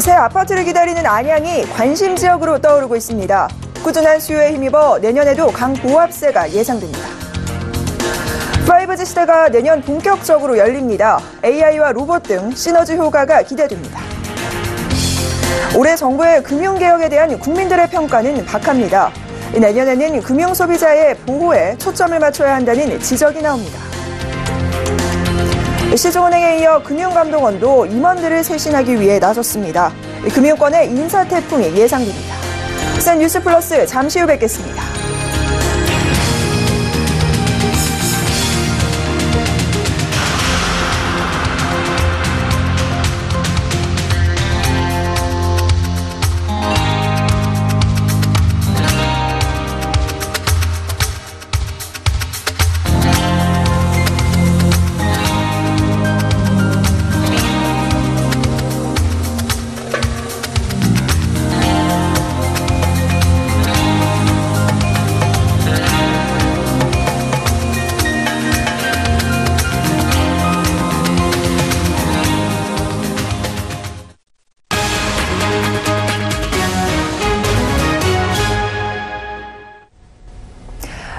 새 아파트를 기다리는 안양이 관심 지역으로 떠오르고 있습니다. 꾸준한 수요에 힘입어 내년에도 강보합세가 예상됩니다. 5G 시대가 내년 본격적으로 열립니다. AI와 로봇 등 시너지 효과가 기대됩니다. 올해 정부의 금융개혁에 대한 국민들의 평가는 박합니다. 내년에는 금융소비자의 보호에 초점을 맞춰야 한다는 지적이 나옵니다. 시중은행에 이어 금융감독원도 임원들을 쇄신하기 위해 나섰습니다. 금융권의 인사태풍이 예상됩니다. 센 뉴스 플러스 잠시 후 뵙겠습니다.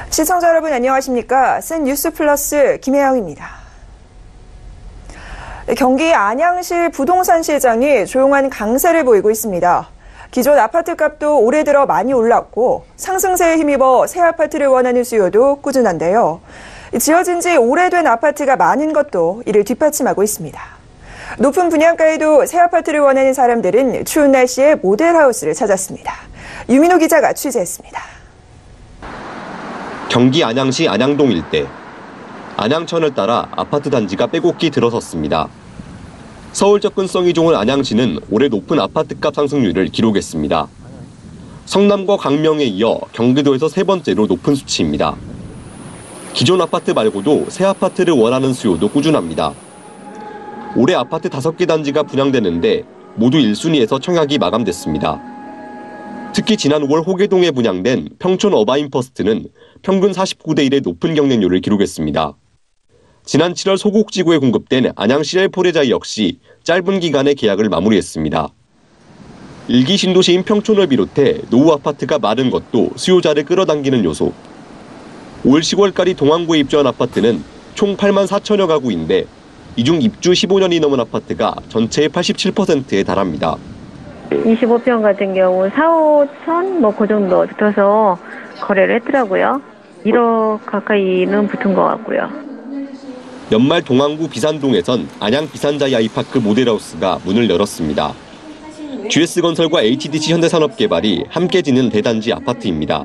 시청자 여러분 안녕하십니까? 센 뉴스 플러스 김혜영입니다. 경기 안양시 부동산 시장이 조용한 강세를 보이고 있습니다. 기존 아파트 값도 올해 들어 많이 올랐고 상승세에 힘입어 새 아파트를 원하는 수요도 꾸준한데요. 지어진 지 오래된 아파트가 많은 것도 이를 뒷받침하고 있습니다. 높은 분양가에도 새 아파트를 원하는 사람들은 추운 날씨에 모델하우스를 찾았습니다. 유민호 기자가 취재했습니다. 경기 안양시 안양동 일대. 안양천을 따라 아파트 단지가 빼곡히 들어섰습니다. 서울 접근성이 좋은 안양시는 올해 높은 아파트값 상승률을 기록했습니다. 성남과 강명에 이어 경기도에서 세 번째로 높은 수치입니다. 기존 아파트 말고도 새 아파트를 원하는 수요도 꾸준합니다. 올해 아파트 5개 단지가 분양되는데 모두 1순위에서 청약이 마감됐습니다. 특히 지난 5월 호계동에 분양된 평촌 어바인퍼스트는 평균 49대 1의 높은 경쟁률을 기록했습니다. 지난 7월 소곡지구에 공급된 안양시 헬포레자이 역시 짧은 기간에 계약을 마무리했습니다. 1기 신도시인 평촌을 비롯해 노후 아파트가 많은 것도 수요자를 끌어당기는 요소. 올 10월까지 동안구에 입주한 아파트는 총 8만 4천여 가구인데 이 중 입주 15년이 넘은 아파트가 전체의 87%에 달합니다. 25평 같은 경우 4, 5천 그 정도 붙어서 거래를 했더라고요. 1억 가까이는 붙은 것 같고요. 연말 동안구 비산동에선 안양 비산자이 아이파크 모델하우스가 문을 열었습니다. GS건설과 HDC 현대산업개발이 함께 짓는 대단지 아파트입니다.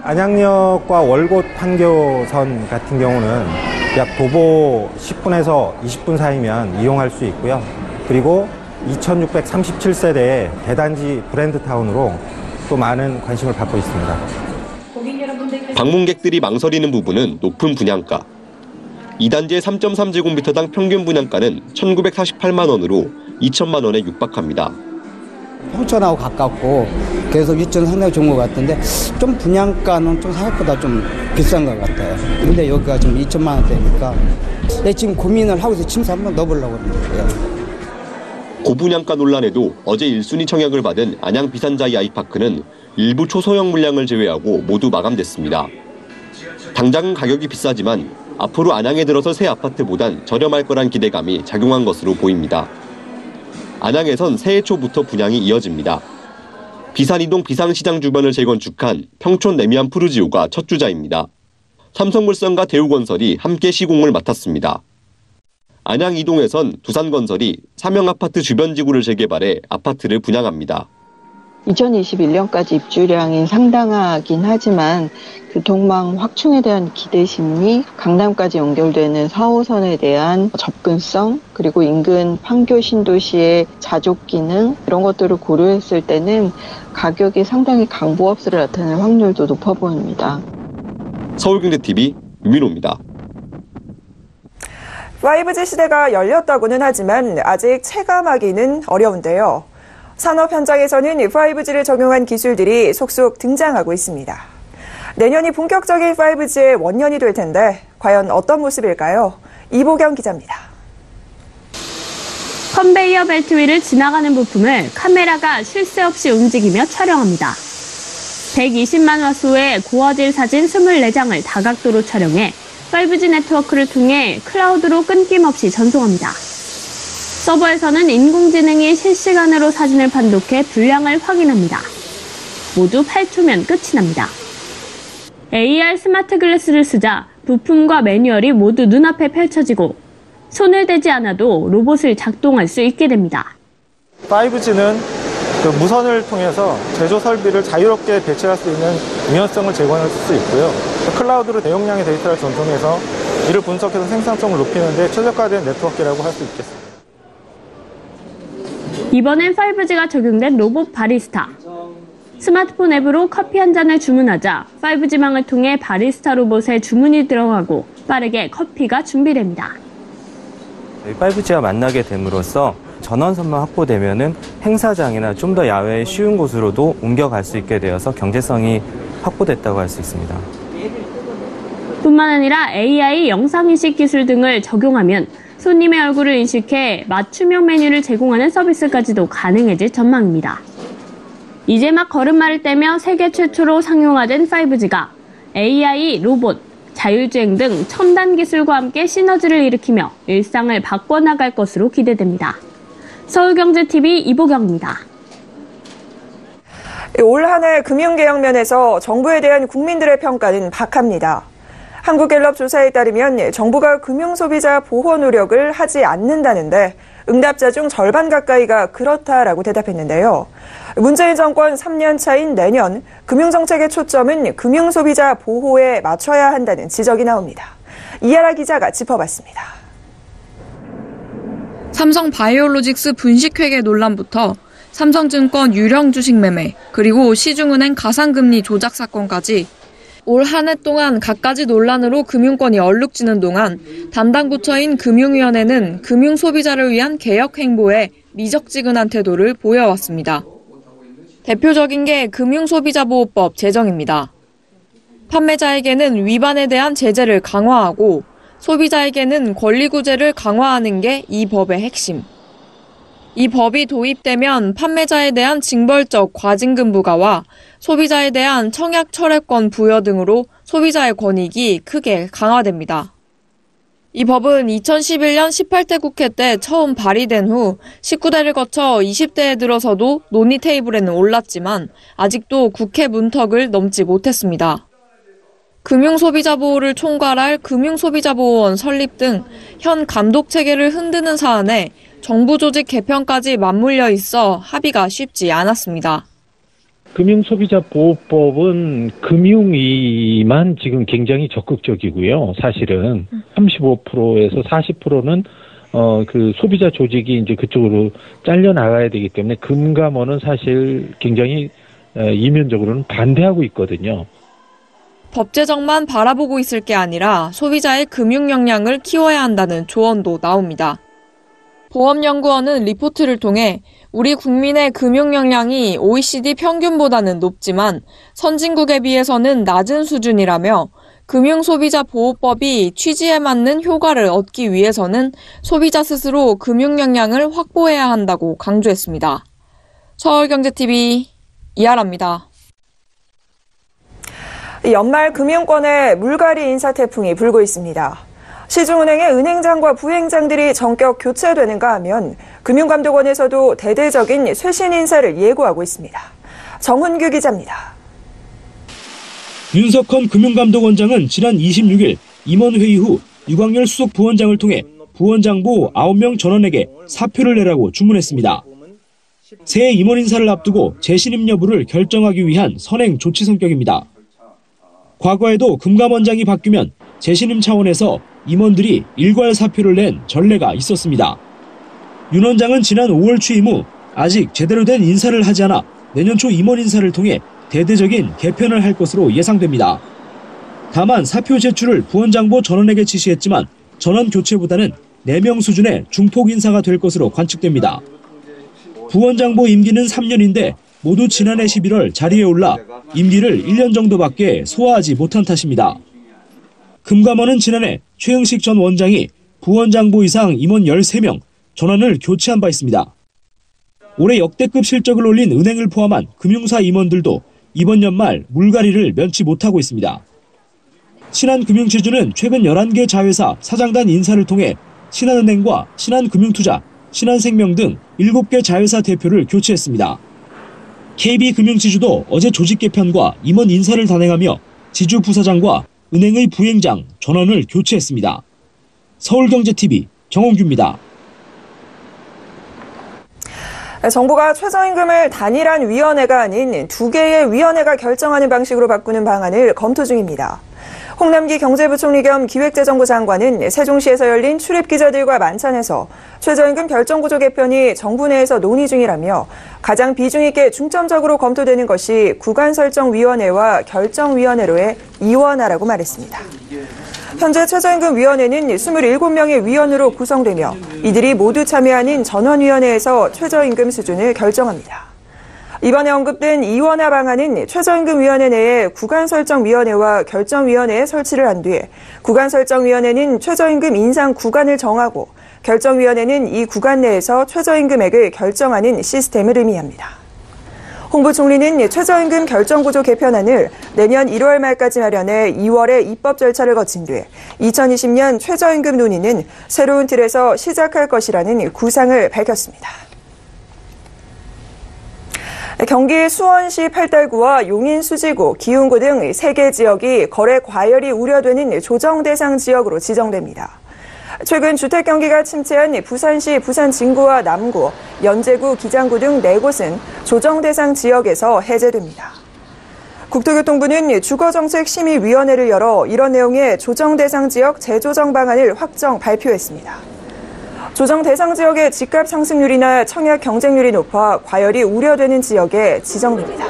안양역과 월곶 판교선 같은 경우는 약 도보 10분에서 20분 사이면 이용할 수 있고요. 그리고 2637세대의 대단지 브랜드타운으로 또 많은 관심을 받고 있습니다. 방문객들이 망설이는 부분은 높은 분양가. 2단지의 3.3제곱미터당 평균 분양가는 1,948만 원으로 2천만 원에 육박합니다. 평촌하고 가깝고 그래서 위치는 상당히 좋은 것 같은데 좀 분양가는 좀 생각보다 좀 비싼 것 같아요. 근데 여기가 지금 2천만 원대니까 지금 고민을 하고 있어요. 침수 한번 넣어보려고 그러는데요. 고분양가 논란에도 어제 1순위 청약을 받은 안양 비산자이 아이파크는 일부 초소형 물량을 제외하고 모두 마감됐습니다. 당장은 가격이 비싸지만 앞으로 안양에 들어서 새 아파트보단 저렴할 거란 기대감이 작용한 것으로 보입니다. 안양에선 새해 초부터 분양이 이어집니다. 비산이동 비상시장 주변을 재건축한 평촌 레미안 푸르지오가 첫 주자입니다. 삼성물산과 대우건설이 함께 시공을 맡았습니다. 안양 이동에선 두산건설이 삼형아파트 주변 지구를 재개발해 아파트를 분양합니다. 2021년까지 입주량이 상당하긴 하지만 교통망 확충에 대한 기대심리, 강남까지 연결되는 4호선에 대한 접근성, 그리고 인근 판교 신도시의 자족 기능 이런 것들을 고려했을 때는 가격이 상당히 강보합세를 나타낼 확률도 높아 보입니다. 서울경제TV 유민호입니다. 5G 시대가 열렸다고는 하지만 아직 체감하기는 어려운데요. 산업 현장에서는 5G를 적용한 기술들이 속속 등장하고 있습니다. 내년이 본격적인 5G의 원년이 될 텐데 과연 어떤 모습일까요? 이보경 기자입니다. 컨베이어 벨트 위를 지나가는 부품을 카메라가 쉴 새 없이 움직이며 촬영합니다. 120만 화소의 고화질 사진 24장을 다각도로 촬영해 5G 네트워크를 통해 클라우드로 끊김없이 전송합니다. 서버에서는 인공지능이 실시간으로 사진을 판독해 분량을 확인합니다. 모두 8초면 끝이 납니다. AR 스마트 글래스를 쓰자 부품과 매뉴얼이 모두 눈앞에 펼쳐지고 손을 대지 않아도 로봇을 작동할 수 있게 됩니다. 5G는 무선을 통해서 제조 설비를 자유롭게 배치할 수 있는 유연성을 제공할 수 있고요. 클라우드로 대용량의 데이터를 전송해서 이를 분석해서 생산성을 높이는 데 최적화된 네트워크라고 할 수 있겠습니다. 이번엔 5G가 적용된 로봇 바리스타. 스마트폰 앱으로 커피 한 잔을 주문하자 5G망을 통해 바리스타 로봇에 주문이 들어가고 빠르게 커피가 준비됩니다. 5G와 만나게 됨으로써 전원선만 확보되면은 행사장이나 좀 더 야외에 쉬운 곳으로도 옮겨갈 수 있게 되어서 경제성이 확보됐다고 할 수 있습니다. 뿐만 아니라 AI 영상인식 기술 등을 적용하면 손님의 얼굴을 인식해 맞춤형 메뉴를 제공하는 서비스까지도 가능해질 전망입니다. 이제 막 걸음마를 떼며 세계 최초로 상용화된 5G가 AI, 로봇, 자율주행 등 첨단 기술과 함께 시너지를 일으키며 일상을 바꿔나갈 것으로 기대됩니다. 서울경제TV 이보경입니다. 올 한 해 금융개혁면에서 정부에 대한 국민들의 평가는 박합니다. 한국갤럽 조사에 따르면 정부가 금융소비자 보호 노력을 하지 않는다는데 응답자 중 절반 가까이가 그렇다라고 대답했는데요. 문재인 정권 3년 차인 내년 금융정책의 초점은 금융소비자 보호에 맞춰야 한다는 지적이 나옵니다. 이하라 기자가 짚어봤습니다. 삼성바이오로직스 분식회계 논란부터 삼성증권 유령 주식 매매, 그리고 시중은행 가상금리 조작 사건까지 올 한 해 동안 갖가지 논란으로 금융권이 얼룩지는 동안 담당 부처인 금융위원회는 금융소비자를 위한 개혁 행보에 미적지근한 태도를 보여왔습니다. 대표적인 게 금융소비자보호법 제정입니다. 판매자에게는 위반에 대한 제재를 강화하고 소비자에게는 권리구제를 강화하는 게 이 법의 핵심. 이 법이 도입되면 판매자에 대한 징벌적 과징금 부과와 소비자에 대한 청약 철회권 부여 등으로 소비자의 권익이 크게 강화됩니다. 이 법은 2011년 18대 국회 때 처음 발의된 후 19대를 거쳐 20대에 들어서도 논의 테이블에는 올랐지만 아직도 국회 문턱을 넘지 못했습니다. 금융소비자보호를 총괄할 금융소비자보호원 설립 등 현 감독체계를 흔드는 사안에 정부 조직 개편까지 맞물려 있어 합의가 쉽지 않았습니다. 금융소비자보호법은 금융위만 지금 굉장히 적극적이고요. 사실은 35%에서 40%는 그 소비자 조직이 이제 그쪽으로 잘려 나가야 되기 때문에 금감원은 사실 굉장히 이면적으로는 반대하고 있거든요. 법 제정만 바라보고 있을 게 아니라 소비자의 금융 역량을 키워야 한다는 조언도 나옵니다. 보험연구원은 리포트를 통해 우리 국민의 금융 역량이 OECD 평균보다는 높지만 선진국에 비해서는 낮은 수준이라며 금융소비자보호법이 취지에 맞는 효과를 얻기 위해서는 소비자 스스로 금융 역량을 확보해야 한다고 강조했습니다. 서울경제TV 이하라입니다. 연말 금융권에 물갈이 인사 태풍이 불고 있습니다. 시중은행의 은행장과 부행장들이 전격 교체되는가 하면 금융감독원에서도 대대적인 쇄신 인사를 예고하고 있습니다. 정훈규 기자입니다. 윤석헌 금융감독원장은 지난 26일 임원회의 후 유광열 수석 부원장을 통해 부원장보 9명 전원에게 사표를 내라고 주문했습니다. 새 임원 인사를 앞두고 재신임 여부를 결정하기 위한 선행 조치 성격입니다. 과거에도 금감원장이 바뀌면 재신임 차원에서 임원들이 일괄 사표를 낸 전례가 있었습니다. 윤 원장은 지난 5월 취임 후 아직 제대로 된 인사를 하지 않아 내년 초 임원 인사를 통해 대대적인 개편을 할 것으로 예상됩니다. 다만 사표 제출을 부원장보 전원에게 지시했지만 전원 교체보다는 4명 수준의 중폭 인사가 될 것으로 관측됩니다. 부원장보 임기는 3년인데 모두 지난해 11월 자리에 올라 임기를 1년 정도밖에 소화하지 못한 탓입니다. 금감원은 지난해 최응식 전 원장이 부원장보 이상 임원 13명, 전환을 교체한 바 있습니다. 올해 역대급 실적을 올린 은행을 포함한 금융사 임원들도 이번 연말 물갈이를 면치 못하고 있습니다. 신한금융지주는 최근 11개 자회사 사장단 인사를 통해 신한은행과 신한금융투자, 신한생명 등 7개 자회사 대표를 교체했습니다. KB금융지주도 어제 조직 개편과 임원 인사를 단행하며 지주 부사장과 은행의 부행장 전원을 교체했습니다. 서울경제TV 정홍규입니다. 정부가 최저임금을 단일한 위원회가 아닌 2개의 위원회가 결정하는 방식으로 바꾸는 방안을 검토 중입니다. 홍남기 경제부총리 겸 기획재정부 장관은 세종시에서 열린 출입기자들과 만찬에서 최저임금 결정구조 개편이 정부 내에서 논의 중이라며 가장 비중 있게 중점적으로 검토되는 것이 구간설정위원회와 결정위원회로의 이원화라고 말했습니다. 현재 최저임금위원회는 27명의 위원으로 구성되며 이들이 모두 참여하는 전원위원회에서 최저임금 수준을 결정합니다. 이번에 언급된 이원화 방안은 최저임금위원회 내에 구간설정위원회와 결정위원회에 설치를 한 뒤에 구간설정위원회는 최저임금 인상 구간을 정하고 결정위원회는 이 구간 내에서 최저임금액을 결정하는 시스템을 의미합니다. 홍 부총리는 최저임금 결정구조 개편안을 내년 1월 말까지 마련해 2월에 입법 절차를 거친 뒤에 2020년 최저임금 논의는 새로운 틀에서 시작할 것이라는 구상을 밝혔습니다. 경기 수원시 팔달구와 용인 수지구, 기흥구 등 3개 지역이 거래 과열이 우려되는 조정 대상 지역으로 지정됩니다. 최근 주택 경기가 침체한 부산시 부산 진구와 남구, 연제구, 기장구 등 4곳은 조정 대상 지역에서 해제됩니다. 국토교통부는 주거정책심의위원회를 열어 이런 내용의 조정 대상 지역 재조정 방안을 확정 발표했습니다. 조정 대상 지역의 집값 상승률이나 청약 경쟁률이 높아 과열이 우려되는 지역에 지정됩니다.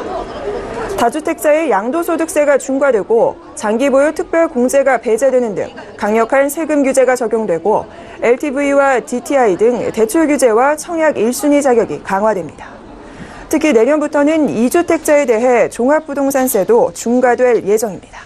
다주택자의 양도소득세가 중과되고 장기보유 특별공제가 배제되는 등 강력한 세금 규제가 적용되고 LTV와 DTI 등 대출 규제와 청약 1순위 자격이 강화됩니다. 특히 내년부터는 2주택자에 대해 종합부동산세도 중과될 예정입니다.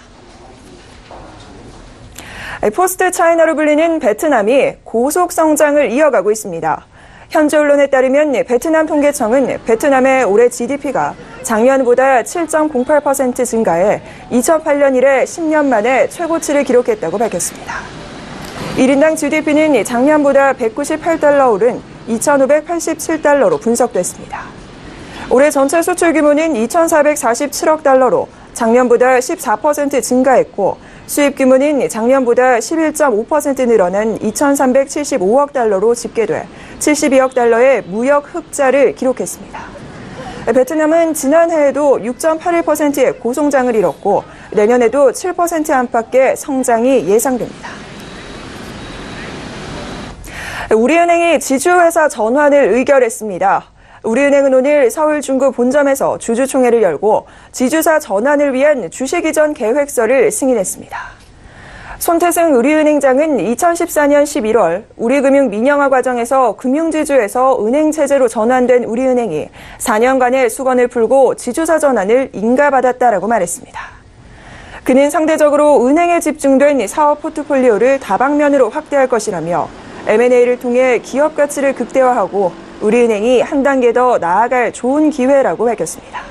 포스트 차이나로 불리는 베트남이 고속 성장을 이어가고 있습니다. 현지 언론에 따르면 베트남 통계청은 베트남의 올해 GDP가 작년보다 7.08% 증가해 2008년 이래 10년 만에 최고치를 기록했다고 밝혔습니다. 1인당 GDP는 작년보다 198달러 오른 2,587달러로 분석됐습니다. 올해 전체 수출 규모는 2,447억 달러로 작년보다 14% 증가했고 수입 규모는 작년보다 11.5% 늘어난 2,375억 달러로 집계돼 72억 달러의 무역 흑자를 기록했습니다. 베트남은 지난해에도 6.81%의 고성장을 이뤘고 내년에도 7% 안팎의 성장이 예상됩니다. 우리은행이 지주회사 전환을 의결했습니다. 우리은행은 오늘 서울 중구 본점에서 주주총회를 열고 지주사 전환을 위한 주식이전 계획서를 승인했습니다. 손태승 우리은행장은 2014년 11월 우리금융 민영화 과정에서 금융지주에서 은행체제로 전환된 우리은행이 4년간의 수건을 풀고 지주사 전환을 인가받았다라고 말했습니다. 그는 상대적으로 은행에 집중된 사업 포트폴리오를 다방면으로 확대할 것이라며 M&A를 통해 기업 가치를 극대화하고 우리은행이 한 단계 더 나아갈 좋은 기회라고 밝혔습니다.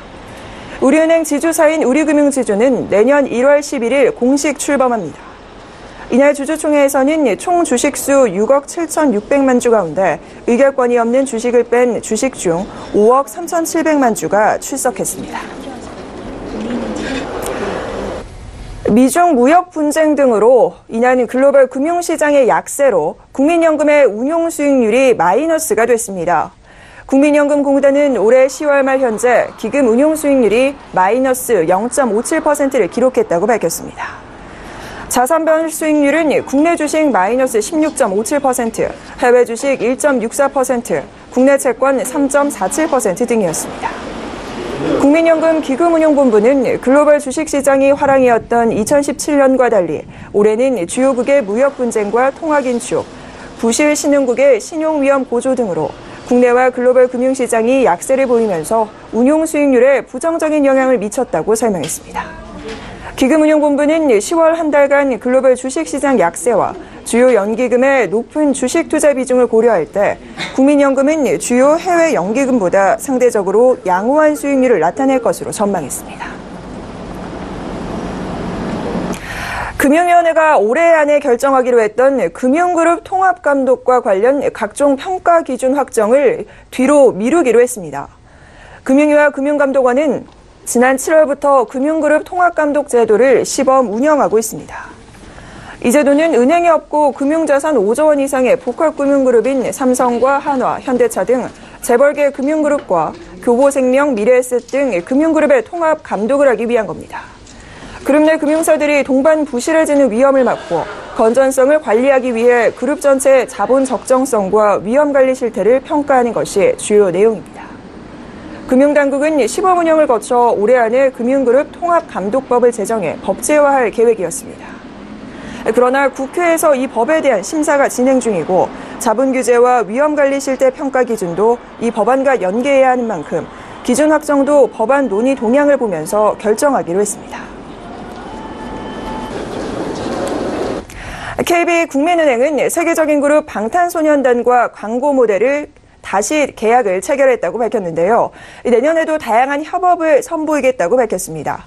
우리은행 지주사인 우리금융지주는 내년 1월 11일 공식 출범합니다. 이날 주주총회에서는 총 주식수 6억 7,600만 주 가운데 의결권이 없는 주식을 뺀 주식 중 5억 3,700만 주가 출석했습니다. 미중 무역 분쟁 등으로 인한 글로벌 금융시장의 약세로 국민연금의 운용 수익률이 마이너스가 됐습니다. 국민연금공단은 올해 10월 말 현재 기금 운용 수익률이 마이너스 0.57%를 기록했다고 밝혔습니다. 자산별 수익률은 국내 주식 마이너스 16.57%, 해외 주식 1.64%, 국내 채권 3.47% 등이었습니다. 국민연금 기금운용본부는 글로벌 주식시장이 화랑이었던 2017년과 달리 올해는 주요국의 무역 분쟁과 통화 긴축, 부실 신흥국의 신용위험 고조 등으로 국내와 글로벌 금융시장이 약세를 보이면서 운용 수익률에 부정적인 영향을 미쳤다고 설명했습니다. 기금운용본부는 10월 한 달간 글로벌 주식시장 약세와 주요 연기금의 높은 주식 투자 비중을 고려할 때 국민연금은 주요 해외 연기금보다 상대적으로 양호한 수익률을 나타낼 것으로 전망했습니다. 금융위원회가 올해 안에 결정하기로 했던 금융그룹 통합감독과 관련 각종 평가 기준 확정을 뒤로 미루기로 했습니다. 금융위와 금융감독원은 지난 7월부터 금융그룹 통합감독 제도를 시범 운영하고 있습니다. 이 제도는 은행이 없고 금융자산 5조 원 이상의 복합금융그룹인 삼성과 한화, 현대차 등 재벌계 금융그룹과 교보생명, 미래에셋 등 금융그룹의 통합 감독을 하기 위한 겁니다. 그룹 내 금융사들이 동반 부실해지는 위험을 막고 건전성을 관리하기 위해 그룹 전체의 자본 적정성과 위험 관리 실태를 평가하는 것이 주요 내용입니다. 금융당국은 시범 운영을 거쳐 올해 안에 금융그룹 통합감독법을 제정해 법제화할 계획이었습니다. 그러나 국회에서 이 법에 대한 심사가 진행 중이고 자본규제와 위험관리 실태 평가 기준도 이 법안과 연계해야 하는 만큼 기준 확정도 법안 논의 동향을 보면서 결정하기로 했습니다. KB국민은행은 세계적인 그룹 방탄소년단과 광고 모델을 다시 계약을 체결했다고 밝혔는데요. 내년에도 다양한 협업을 선보이겠다고 밝혔습니다.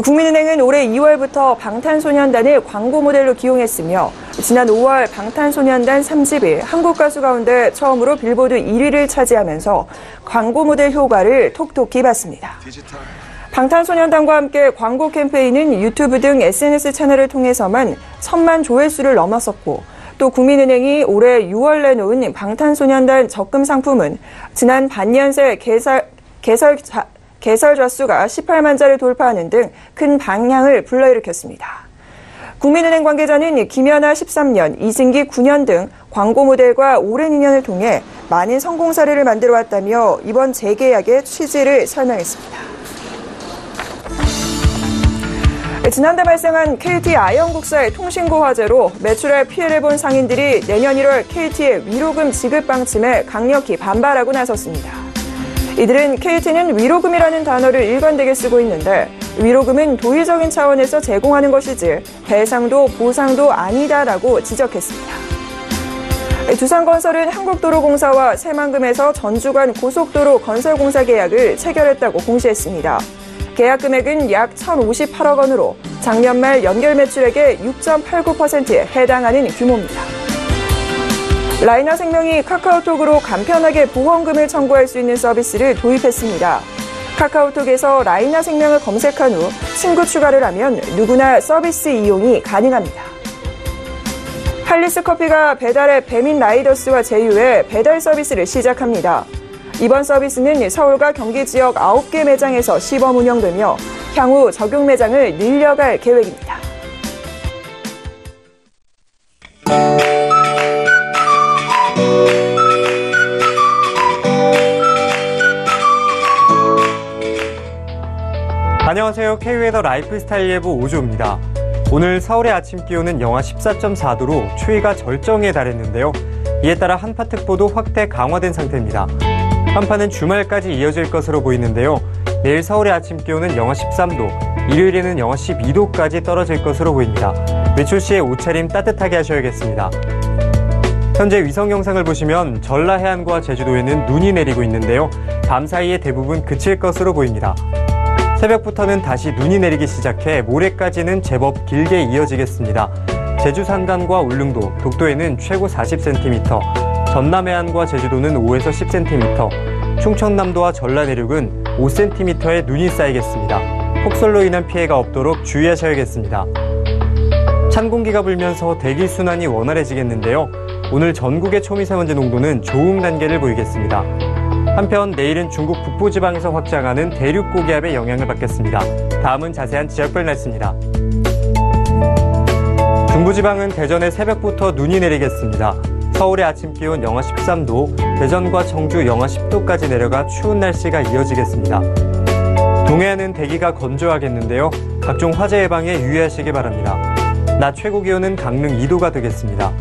국민은행은 올해 2월부터 방탄소년단을 광고 모델로 기용했으며 지난 5월 방탄소년단 3집이 한국 가수 가운데 처음으로 빌보드 1위를 차지하면서 광고 모델 효과를 톡톡히 봤습니다. 방탄소년단과 함께 광고 캠페인은 유튜브 등 SNS 채널을 통해서만 1000만 조회수를 넘었었고 또 국민은행이 올해 6월 내놓은 방탄소년단 적금 상품은 지난 반년 새 개설 좌수가 18만 자를 돌파하는 등 큰 방향을 불러일으켰습니다. 국민은행 관계자는 김연아 13년, 이승기 9년 등 광고 모델과 오랜 인연을 통해 많은 성공 사례를 만들어왔다며 이번 재계약의 취지를 설명했습니다. 지난달 발생한 KT 아영국사의 통신고 화재로 매출에 피해를 본 상인들이 내년 1월 KT의 위로금 지급 방침에 강력히 반발하고 나섰습니다. 이들은 KT는 위로금이라는 단어를 일관되게 쓰고 있는데 위로금은 도의적인 차원에서 제공하는 것이지 배상도 보상도 아니다라고 지적했습니다. 두산건설은 한국도로공사와 새만금에서 전주간 고속도로 건설공사 계약을 체결했다고 공시했습니다. 계약 금액은 약 1,058억 원으로 작년 말 연결 매출액의 6.89%에 해당하는 규모입니다. 라이나생명이 카카오톡으로 간편하게 보험금을 청구할 수 있는 서비스를 도입했습니다. 카카오톡에서 라이나생명을 검색한 후 친구 추가를 하면 누구나 서비스 이용이 가능합니다. 할리스 커피가 배달앱 배민 라이더스와 제휴해 배달 서비스를 시작합니다. 이번 서비스는 서울과 경기 지역 9개 매장에서 시범 운영되며 향후 적용 매장을 늘려갈 계획입니다. 안녕하세요. K웨더 라이프스타일 예보 오조입니다. 오늘 서울의 아침 기온은 영하 14.4도로 추위가 절정에 달했는데요. 이에 따라 한파특보도 확대 강화된 상태입니다. 한파는 주말까지 이어질 것으로 보이는데요. 내일 서울의 아침 기온은 영하 13도, 일요일에는 영하 12도까지 떨어질 것으로 보입니다. 외출 시에 옷차림 따뜻하게 하셔야겠습니다. 현재 위성 영상을 보시면 전라 해안과 제주도에는 눈이 내리고 있는데요. 밤 사이에 대부분 그칠 것으로 보입니다. 새벽부터는 다시 눈이 내리기 시작해 모레까지는 제법 길게 이어지겠습니다. 제주 산간과 울릉도, 독도에는 최고 40cm, 전남 해안과 제주도는 5에서 10cm, 충청남도와 전라 내륙은 5cm의 눈이 쌓이겠습니다. 폭설로 인한 피해가 없도록 주의하셔야겠습니다. 찬 공기가 불면서 대기 순환이 원활해지겠는데요. 오늘 전국의 초미세먼지 농도는 좋음 단계를 보이겠습니다. 한편 내일은 중국 북부지방에서 확장하는 대륙 고기압의 영향을 받겠습니다. 다음은 자세한 지역별 날씨입니다. 중부지방은 대전에 새벽부터 눈이 내리겠습니다. 서울의 아침 기온 영하 13도, 대전과 청주 영하 10도까지 내려가 추운 날씨가 이어지겠습니다. 동해안은 대기가 건조하겠는데요. 각종 화재 예방에 유의하시기 바랍니다. 낮 최고 기온은 강릉 2도가 되겠습니다.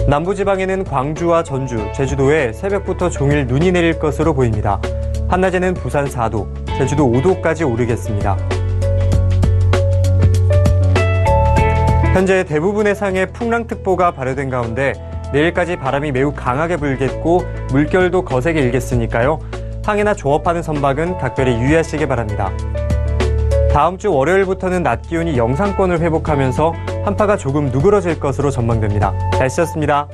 남부지방에는 광주와 전주, 제주도에 새벽부터 종일 눈이 내릴 것으로 보입니다. 한낮에는 부산 4도, 제주도 5도까지 오르겠습니다. 현재 대부분의 상에 풍랑특보가 발효된 가운데 내일까지 바람이 매우 강하게 불겠고 물결도 거세게 일겠으니까요. 항해나 조업하는 선박은 각별히 유의하시기 바랍니다. 다음 주 월요일부터는 낮 기온이 영상권을 회복하면서 한파가 조금 누그러질 것으로 전망됩니다. 날씨였습니다.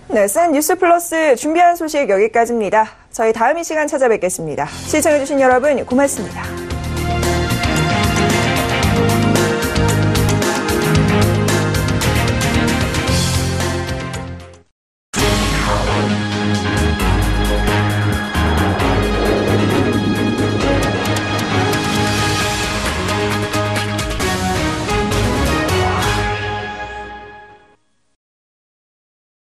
네, 센 뉴스 플러스 준비한 소식 여기까지입니다. 저희 다음 이 시간 찾아뵙겠습니다. 시청해주신 여러분 고맙습니다.